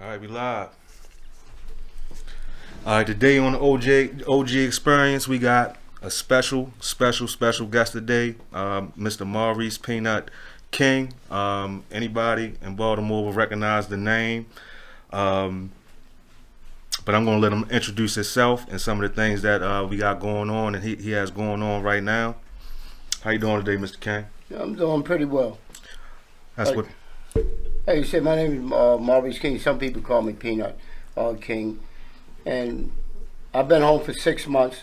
All right, we live. All right, today on the OG Experience, we got a special guest today, Mr. Maurice Peanut King. Anybody in Baltimore will recognize the name, um, but I'm going to let him introduce himself and some of the things that we got going on and he has going on right now. How you doing today, Mr. King? I'm doing pretty well. That's Hey, what. hey, you said my name is Maurice King. Some people call me Peanut King. And I've been home for 6 months.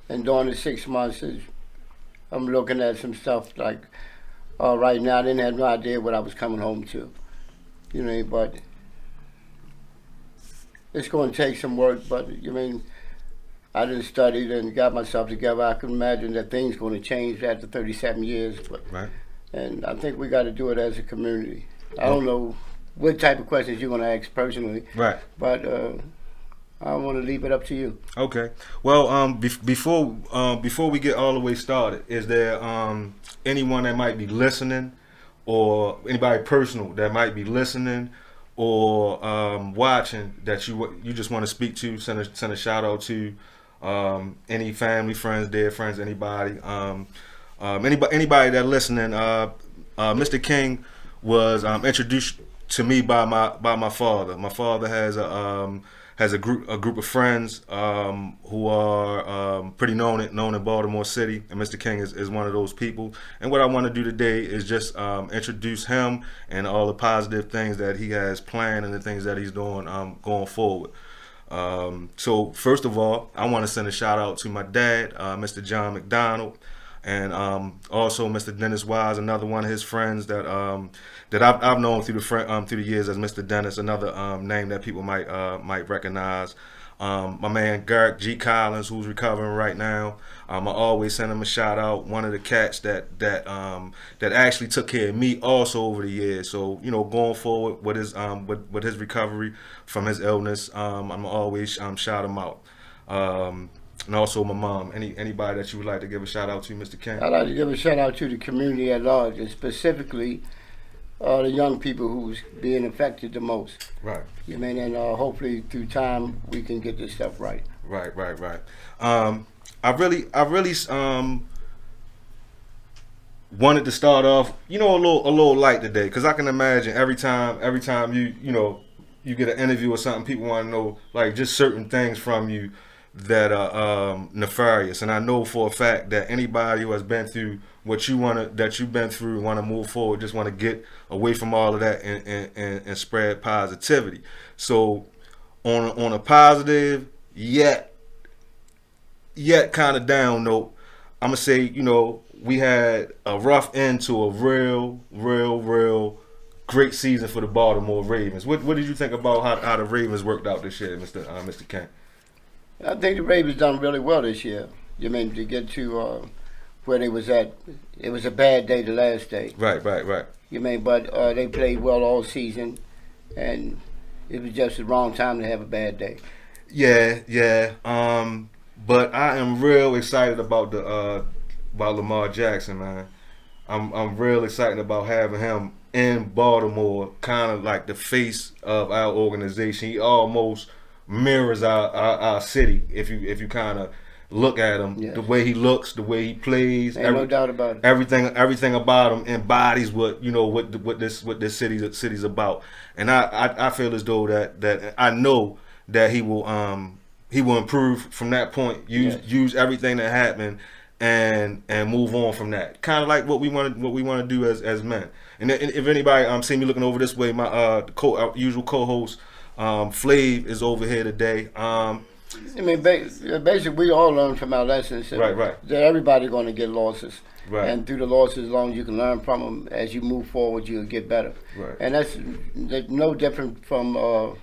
And during the 6 months, I'm looking at some stuff like right now. I didn't have no idea what I was coming home to. But it's going to take some work. But, I didn't study and got myself together. I can imagine that things going to change after 37 years. Right. And I think we got to do it as a community. I don't know what type of questions you're going to ask personally, Right. but I want to leave it up to you. Okay. Well, before we get all the way started, is there anyone that might be listening, or anybody personal that might be listening or watching that you just want to speak to? Send a shout out to any family, friends, dead friends, anybody. Anybody that listening. Mr. King was introduced to me by my father. My father has a group of friends who are pretty known in Baltimore City, and Mr. King is one of those people. And what I want to do today is just introduce him and all the positive things that he has planned and the things that he's doing going forward. So first of all, I want to send a shout out to my dad, Mr. John McDonald, and also Mr. Dennis Wise, another one of his friends that I've known through the years as Mr. Dennis, another name that people might recognize. My man Garrick G. Collins, who's recovering right now. I always send him a shout out. One of the cats that actually took care of me also over the years. So going forward with his recovery from his illness, I'm always shout him out. And also my mom. Anybody that you would like to give a shout out to, Mr. King? I'd like to give a shout out to the community at large, and specifically the young people who's being affected the most. Right. And hopefully through time we can get this stuff right. Right. I really wanted to start off, a little light today, because I can imagine every time you get an interview or something, people want to know like just certain things from you that are nefarious. And I know for a fact that anybody who has been through what you've been through, want to move forward, just want to get away from all of that and spread positivity. So on a positive yet kind of down note, I'm gonna say we had a rough end to a real great season for the Baltimore Ravens. What did you think about how the Ravens worked out this year, Mr. Kent? I think the Ravens done really well this year. To get to where they was at, it was a bad day the last day. Right. But they played well all season, and it was just the wrong time to have a bad day. Yeah. But I am real excited about about Lamar Jackson, man. I'm real excited about having him in Baltimore, kind of like the face of our organization. He almost mirrors our city if you kind of look at him. Yes. The way he looks, the way he plays, Ain't no doubt about it. everything about him embodies what this city's about. And I feel as though that I know that he will improve from that point. Use everything that happened and move on from that. Kind of like what we want to do as men. And if anybody see me looking over this way, my usual co-host Flav is over here today. Basically, we all learn from our lessons. Right. That everybody's going to get losses. Right. And through the losses, as long as you can learn from them, as you move forward, you'll get better. Right. And that's no different from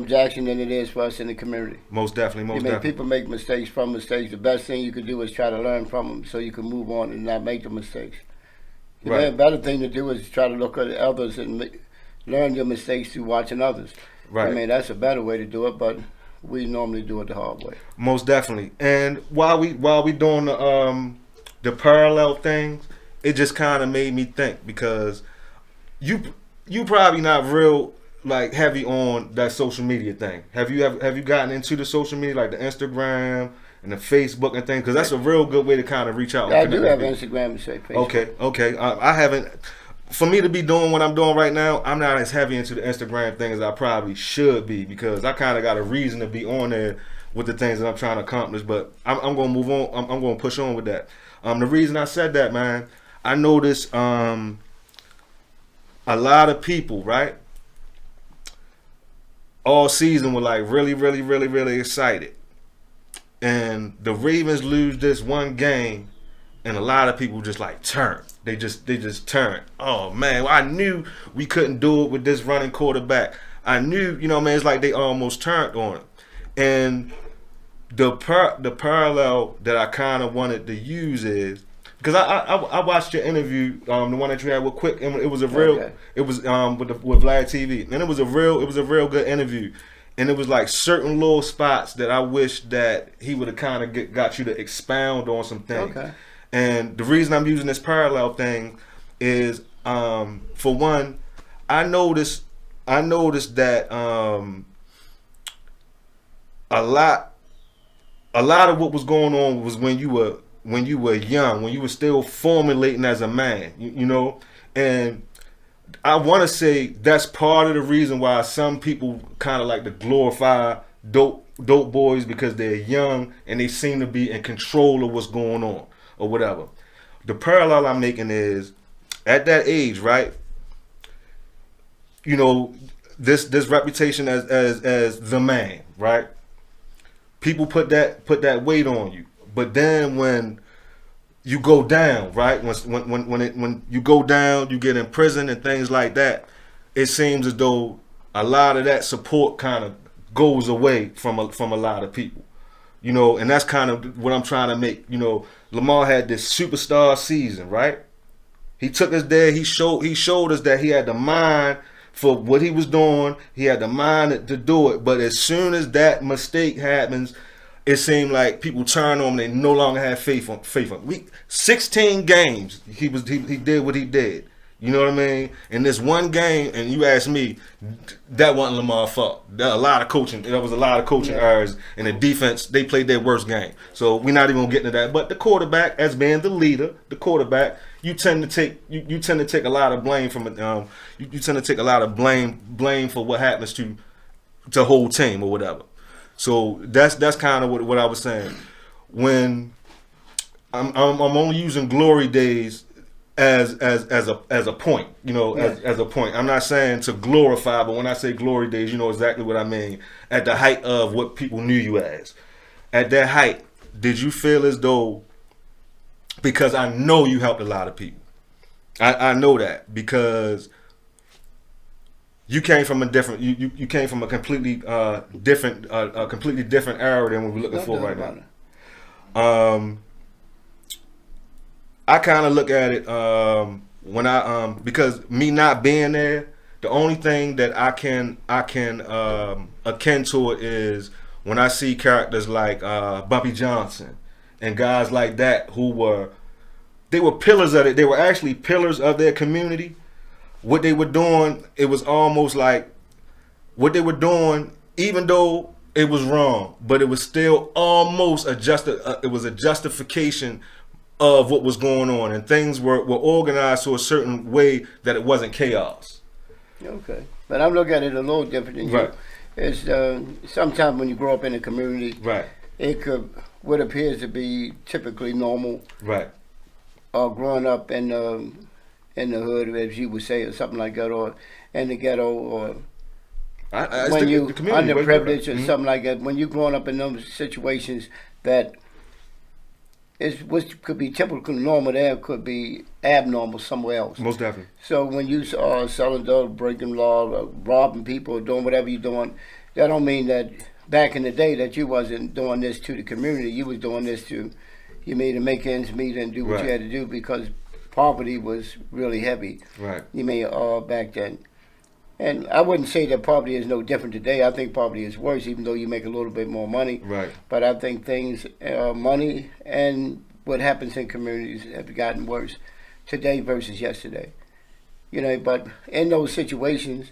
Jackson than it is for us in the community. Most definitely. People make mistakes from mistakes. The best thing you can do is try to learn from them so you can move on and not make the mistakes. Right. A better thing to do is try to look at others and learn your mistakes through watching others. Right. That's a better way to do it, but we normally do it the hard way. Most definitely. And while we doing the parallel things, it just kind of made me think, because you probably not real like heavy on that social media thing? Have you gotten into the social media, like the Instagram and the Facebook and things? Because that's a real good way to kind of reach out. Yeah, I and do connect have with people. Instagram and say Facebook. Okay. I haven't. For me to be doing what I'm doing right now, I'm not as heavy into the Instagram thing as I probably should be, because I kind of got a reason to be on there with the things that I'm trying to accomplish. But I'm going to move on. I'm going to push on with that. The reason I said that, man, I noticed a lot of people, right, all season were like really excited. And the Ravens lose this one game, and a lot of people just like turn. They just turn. Oh man, I knew we couldn't do it with this running quarterback. I knew, man, it's like they almost turned on it. And the parallel that I kind of wanted to use is because I watched your interview, the one that you had with Quick, and it was a real, Okay. it was with GLAAD TV, and it was a real good interview. And it was like certain little spots that I wish that he would have kind of got you to expound on some things. Okay. And the reason I'm using this parallel thing is, for one, I noticed that a lot of what was going on was when you were young, when you were still formulating as a man, and I want to say that's part of the reason why some people kind of like to glorify dope boys, because they're young and they seem to be in control of what's going on or whatever. The parallel I'm making is, at that age, right? This reputation as the man, right? People put that weight on you, but then when you go down, right? When you go down, you get in prison and things like that. It seems as though a lot of that support kind of goes away from a lot of people, and that's kind of what I'm trying to make. Lamar had this superstar season, right? He took us there. He showed us that he had the mind for what he was doing. He had the mind to do it. But as soon as that mistake happens, it seemed like people turn on him. They no longer have faith on. 16 games he did what he did. You know what I mean? In this one game, and you ask me, that wasn't Lamar's fault. There was a lot of coaching errors, and the defense, they played their worst game. So we're not even gonna get into that. But the quarterback, as being the leader, you tend to take a lot of blame from it. You tend to take a lot of blame for what happens to the whole team or whatever. So that's kind of what I was saying. When I'm only using glory days as a point, as a point. I'm not saying to glorify, but when I say glory days, you know exactly what I mean. At the height of what people knew you as. At that height, did you feel as though, because I know you helped a lot of people. I know that because you came from a different, you came from a completely different era than what we're looking for right now. I kind of look at it when I because me not being there, the only thing that I can akin to it is when I see characters like Bumpy Johnson and guys like that who were pillars of it. They were actually pillars of their community. What they were doing, it was almost like what they were doing, even though it was wrong, but it was still almost it was a justification of what was going on, and things were organized to a certain way that it wasn't chaos. Okay, but I'm looking at it a little different than you. Right. It's sometimes when you grow up in a community, Right. it could what appears to be typically normal. Right. Growing up in the hood, as you would say, or something like that, or in the ghetto, or when you underprivileged or something like that. When you're growing up in those situations that what could be typical normal there could be abnormal somewhere else. Most definitely. So when you are selling drugs, breaking law, robbing people, or doing whatever you're doing, that don't mean that back in the day that you wasn't doing this to the community. You was doing this to make ends meet and do what you had to do because poverty was really heavy. Right. Back then. And I wouldn't say that poverty is no different today. I think poverty is worse, even though you make a little bit more money. Right. But I think things, money and what happens in communities have gotten worse today versus yesterday. But in those situations,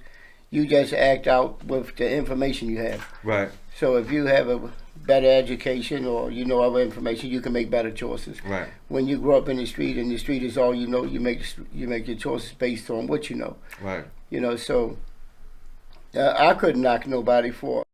You just act out with the information you have. Right. So if you have a better education or you know other information, you can make better choices. Right. When you grow up in the street and the street is all you know, you make your choices based on what you know. Right. You know, so I couldn't knock nobody for